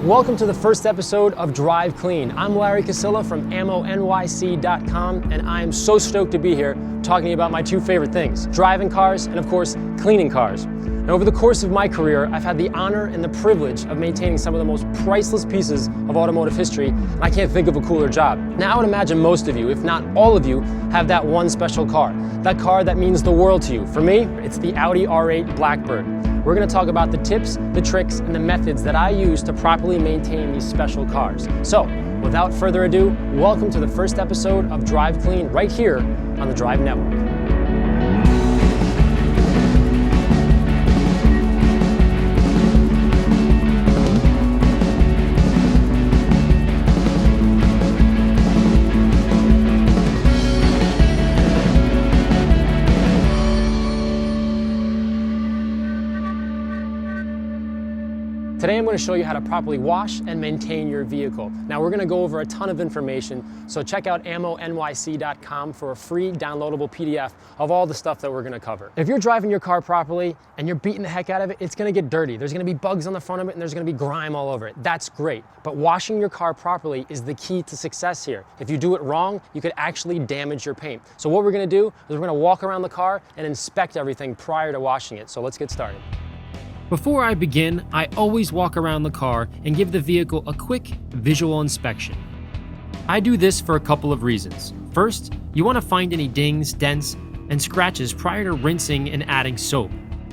welcome to the first episode of Drive Clean. I'm Larry Casilla from ammonyc.com, and I am so stoked to be here talking about my two favorite things, driving cars and of course, cleaning cars. Now, over the course of my career, I've had the honor and the privilege of maintaining some of the most priceless pieces of automotive history, and I can't think of a cooler job. Now, I would imagine most of you, if not all of you, have that one special car. That car that means the world to you. For me, it's the Audi R8 Blackbird. We're going to talk about the tips, the tricks, and the methods that I use to properly maintain these special cars. So, without further ado, welcome to the first episode of Drive Clean right here on the Drive Network. Today I'm going to show you how to properly wash and maintain your vehicle. Now we're going to go over a ton of information, so check out ammonyc.com for a free downloadable PDF of all the stuff that we're going to cover. If you're driving your car properly and you're beating the heck out of it, it's going to get dirty. There's going to be bugs on the front of it and there's going to be grime all over it. That's great. But washing your car properly is the key to success here. If you do it wrong, you could actually damage your paint. So what we're going to do is we're going to walk around the car and inspect everything prior to washing it. So let's get started. Before I begin, I always walk around the car and give the vehicle a quick visual inspection. I do this for a couple of reasons. First, you want to find any dings, dents, and scratches prior to rinsing and adding soap.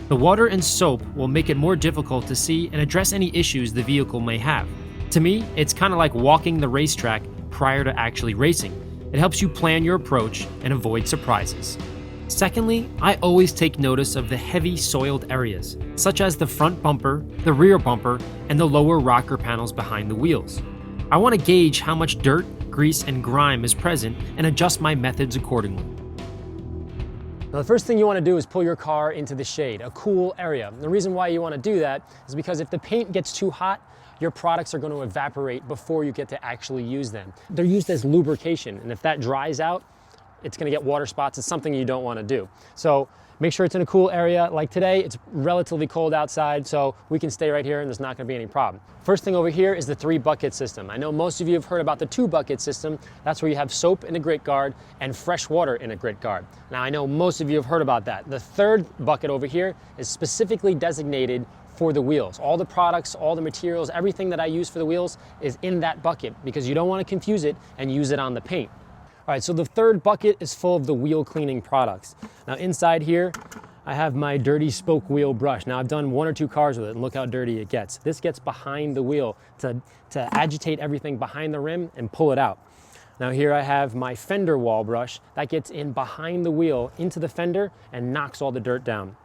The water and soap will make it more difficult to see and address any issues the vehicle may have. To me, it's kind of like walking the racetrack prior to actually racing. It helps you plan your approach and avoid surprises. Secondly, I always take notice of the heavy soiled areas, such as the front bumper, the rear bumper, and the lower rocker panels behind the wheels. I want to gauge how much dirt, grease, and grime is present and adjust my methods accordingly. Now, the first thing you want to do is pull your car into the shade, a cool area. The reason why you want to do that is because if the paint gets too hot, your products are going to evaporate before you get to actually use them. They're used as lubrication, and if that dries out, it's going to get water spots. It's something you don't want to do. So make sure it's in a cool area. Like today, it's relatively cold outside, so we can stay right here and there's not going to be any problem. First thing over here is the 3-bucket system. I know most of you have heard about the 2-bucket system. That's where you have soap in a grit guard and fresh water in a grit guard. Now, I know most of you have heard about that. The third bucket over here is specifically designated for the wheels. All the products, all the materials, everything that I use for the wheels is in that bucket because you don't want to confuse it and use it on the paint. All right, so the third bucket is full of the wheel cleaning products. Now inside here, I have my dirty spoke wheel brush. Now I've done 1 or 2 cars with it and look how dirty it gets. This gets behind the wheel to agitate everything behind the rim and pull it out. Now here I have my fender wall brush that gets in behind the wheel into the fender and knocks all the dirt down.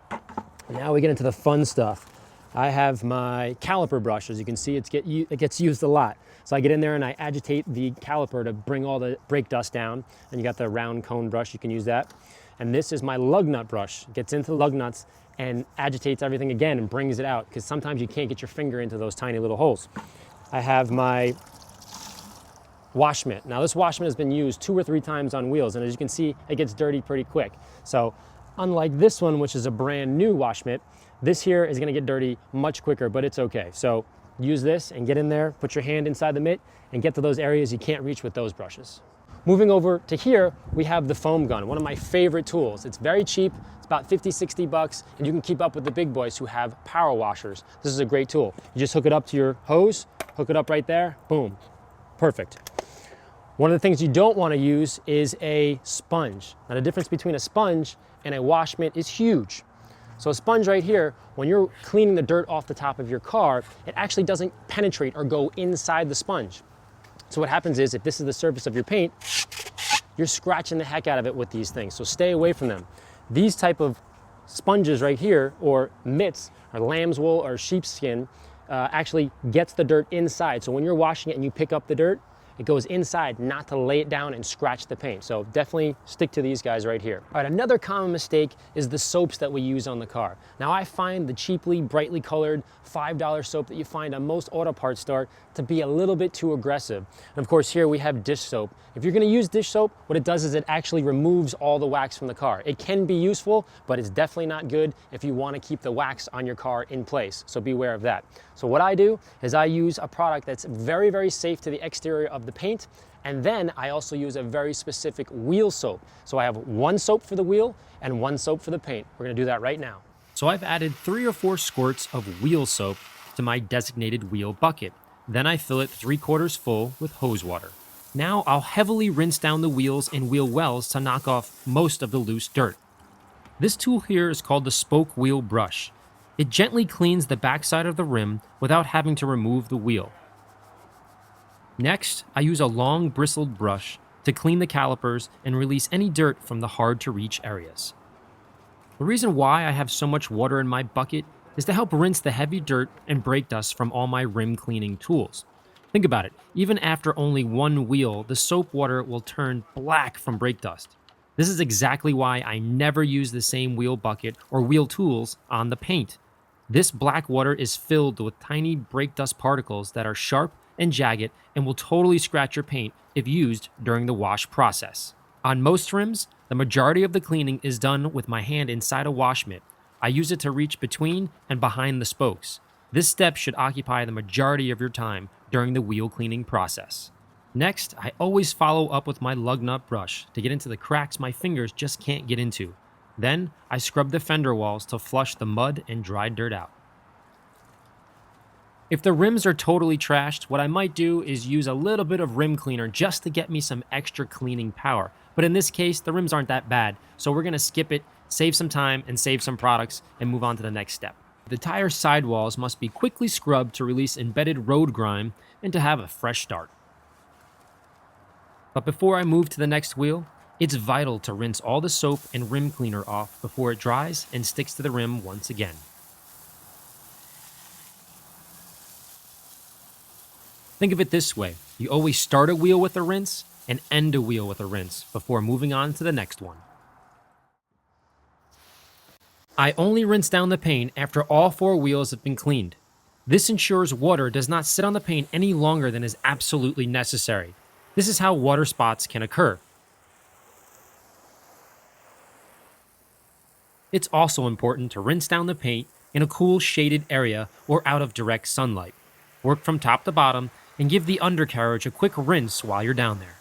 Now we get into the fun stuff. I have my caliper brush. As you can see, it gets used a lot. So I get in there and I agitate the caliper to bring all the brake dust down. And you got the round cone brush, you can use that. And this is my lug nut brush. It gets into the lug nuts and agitates everything again and brings it out, because sometimes you can't get your finger into those tiny little holes. I have my wash mitt. Now this wash mitt has been used 2 or 3 times on wheels, and as you can see, it gets dirty pretty quick. So unlike this one, which is a brand new wash mitt, this here is going to get dirty much quicker, but it's okay. So use this and get in there, put your hand inside the mitt, and get to those areas you can't reach with those brushes. Moving over to here, we have the foam gun, one of my favorite tools. It's very cheap, it's about 50, 60 bucks, and you can keep up with the big boys who have power washers. This is a great tool. You just hook it up to your hose, hook it up right there, boom, perfect. One of the things you don't want to use is a sponge. Now the difference between a sponge and a wash mitt is huge. So a sponge right here, when you're cleaning the dirt off the top of your car, it actually doesn't penetrate or go inside the sponge. So what happens is, if this is the surface of your paint, you're scratching the heck out of it with these things. So stay away from them. These type of sponges right here, or mitts, or lamb's wool or sheepskin, actually gets the dirt inside. So when you're washing it and you pick up the dirt, It goes inside, not to lay it down and scratch the paint. So definitely stick to these guys right here. All right, another common mistake is the soaps that we use on the car. Now I find the cheaply, brightly colored $5 soap that you find on most auto parts store to be a little bit too aggressive. And of course here we have dish soap. If you're gonna use dish soap, what it does is it actually removes all the wax from the car. It can be useful, but it's definitely not good if you wanna keep the wax on your car in place. So beware of that. So what I do is I use a product that's very, very safe to the exterior of the paint. And then I also use a very specific wheel soap. So I have one soap for the wheel and one soap for the paint. We're gonna do that right now. So I've added 3 or 4 squirts of wheel soap to my designated wheel bucket. Then I fill it 3/4 full with hose water. Now I'll heavily rinse down the wheels and wheel wells to knock off most of the loose dirt. This tool here is called the spoke wheel brush. It gently cleans the backside of the rim without having to remove the wheel. Next, I use a long bristled brush to clean the calipers and release any dirt from the hard to reach areas. The reason why I have so much water in my bucket is to help rinse the heavy dirt and brake dust from all my rim cleaning tools. Think about it, even after only one wheel, the soap water will turn black from brake dust. This is exactly why I never use the same wheel bucket or wheel tools on the paint. This black water is filled with tiny brake dust particles that are sharp and jagged and will totally scratch your paint if used during the wash process. On most rims, the majority of the cleaning is done with my hand inside a wash mitt. I use it to reach between and behind the spokes. This step should occupy the majority of your time during the wheel cleaning process. Next, I always follow up with my lug nut brush to get into the cracks my fingers just can't get into. Then, I scrub the fender walls to flush the mud and dry dirt out. If the rims are totally trashed, what I might do is use a little bit of rim cleaner just to get me some extra cleaning power. But in this case, the rims aren't that bad, so we're gonna skip it, save some time and save some products, and move on to the next step. The tire sidewalls must be quickly scrubbed to release embedded road grime and to have a fresh start. But before I move to the next wheel, it's vital to rinse all the soap and rim cleaner off before it dries and sticks to the rim once again. Think of it this way, you always start a wheel with a rinse and end a wheel with a rinse before moving on to the next one. I only rinse down the paint after all 4 wheels have been cleaned. This ensures water does not sit on the paint any longer than is absolutely necessary. This is how water spots can occur. It's also important to rinse down the paint in a cool shaded area or out of direct sunlight. Work from top to bottom and give the undercarriage a quick rinse while you're down there.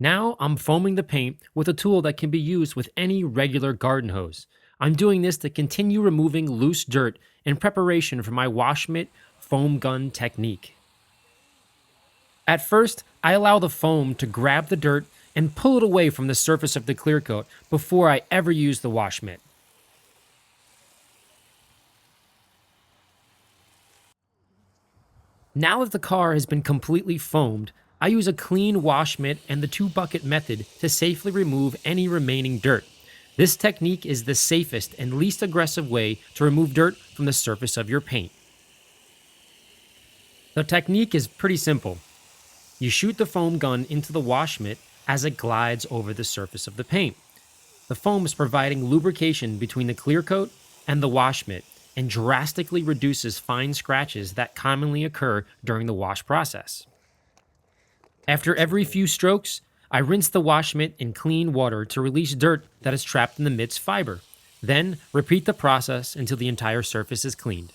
Now I'm foaming the paint with a tool that can be used with any regular garden hose. I'm doing this to continue removing loose dirt in preparation for my wash mitt foam gun technique. At first, I allow the foam to grab the dirt and pull it away from the surface of the clear coat before I ever use the wash mitt. Now that the car has been completely foamed, I use a clean wash mitt and the 2-bucket method to safely remove any remaining dirt. This technique is the safest and least aggressive way to remove dirt from the surface of your paint. The technique is pretty simple. You shoot the foam gun into the wash mitt as it glides over the surface of the paint. The foam is providing lubrication between the clear coat and the wash mitt and drastically reduces fine scratches that commonly occur during the wash process. After every few strokes, I rinse the wash mitt in clean water to release dirt that is trapped in the mitt's fiber. Then repeat the process until the entire surface is cleaned.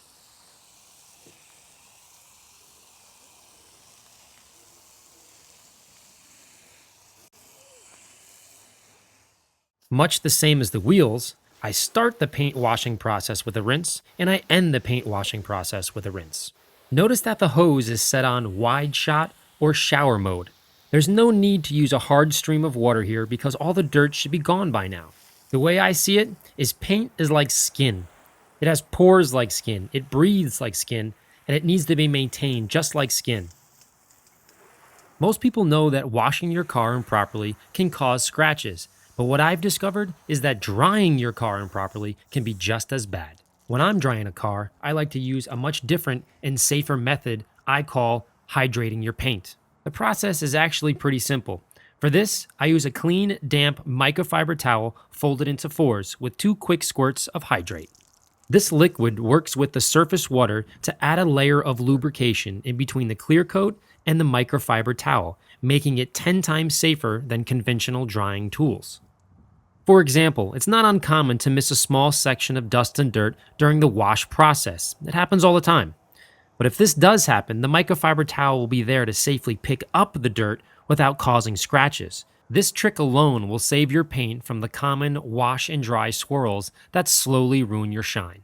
Much the same as the wheels, I start the paint washing process with a rinse, and I end the paint washing process with a rinse. Notice that the hose is set on wide shot or shower mode. There's no need to use a hard stream of water here because all the dirt should be gone by now. The way I see it is paint is like skin. It has pores like skin, it breathes like skin, and it needs to be maintained just like skin. Most people know that washing your car improperly can cause scratches, but what I've discovered is that drying your car improperly can be just as bad. When I'm drying a car, I like to use a much different and safer method I call hydrating your paint. The process is actually pretty simple. For this, I use a clean, damp microfiber towel folded into fours with 2 quick squirts of hydrate. This liquid works with the surface water to add a layer of lubrication in between the clear coat and the microfiber towel, making it 10 times safer than conventional drying tools. For example, it's not uncommon to miss a small section of dust and dirt during the wash process. It happens all the time. But if this does happen, the microfiber towel will be there to safely pick up the dirt without causing scratches. This trick alone will save your paint from the common wash and dry swirls that slowly ruin your shine.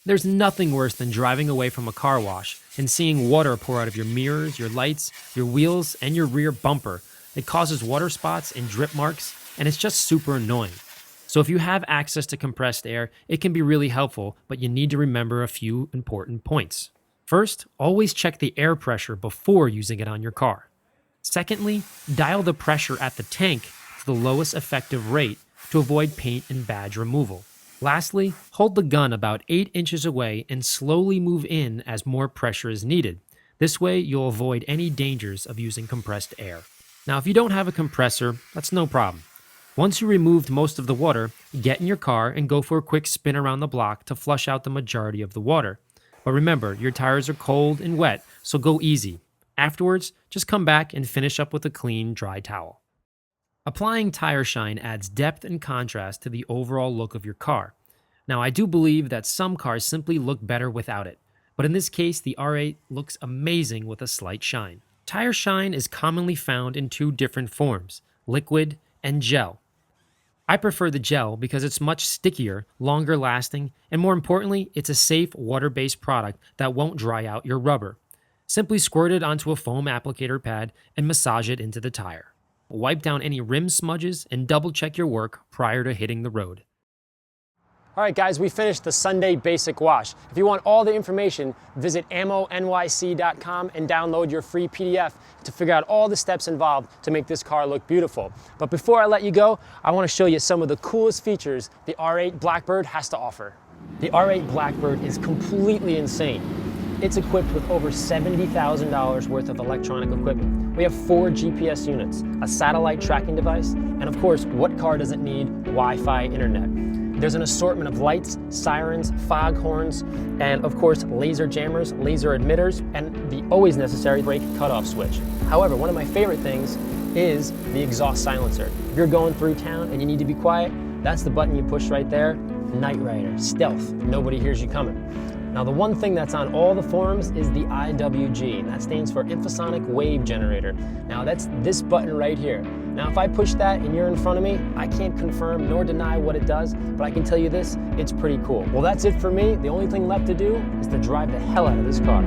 There's nothing worse than driving away from a car wash and seeing water pour out of your mirrors, your lights, your wheels, and your rear bumper. It causes water spots and drip marks, and it's just super annoying. So if you have access to compressed air, it can be really helpful, but you need to remember a few important points. First, always check the air pressure before using it on your car. Secondly, dial the pressure at the tank to the lowest effective rate to avoid paint and badge removal. Lastly, hold the gun about 8 inches away and slowly move in as more pressure is needed. This way, you'll avoid any dangers of using compressed air. Now, if you don't have a compressor, that's no problem. Once you removed most of the water, get in your car and go for a quick spin around the block to flush out the majority of the water. But remember, your tires are cold and wet, so go easy. Afterwards, just come back and finish up with a clean, dry towel. Applying tire shine adds depth and contrast to the overall look of your car. Now, I do believe that some cars simply look better without it, but in this case, the R8 looks amazing with a slight shine. Tire shine is commonly found in 2 different forms, liquid and gel. I prefer the gel because it's much stickier, longer lasting, and more importantly, it's a safe water-based product that won't dry out your rubber. Simply squirt it onto a foam applicator pad and massage it into the tire. Wipe down any rim smudges and double check your work prior to hitting the road. All right, guys, we finished the Sunday basic wash. If you want all the information, visit ammonyc.com and download your free PDF to figure out all the steps involved to make this car look beautiful. But before I let you go, I want to show you some of the coolest features the R8 Blackbird has to offer. The R8 Blackbird is completely insane. It's equipped with over $70,000 worth of electronic equipment. We have 4 GPS units, a satellite tracking device, and of course, what car doesn't need Wi-Fi internet? There's an assortment of lights, sirens, fog horns, and of course, laser jammers, laser emitters, and the always necessary brake cutoff switch. However, one of my favorite things is the exhaust silencer. If you're going through town and you need to be quiet, that's the button you push right there. Night Rider, stealth, nobody hears you coming. Now, the one thing that's on all the forums is the IWG, and that stands for Infrasonic Wave Generator. Now, that's this button right here. Now, if I push that and you're in front of me, I can't confirm nor deny what it does, but I can tell you this, it's pretty cool. Well, that's it for me. The only thing left to do is to drive the hell out of this car.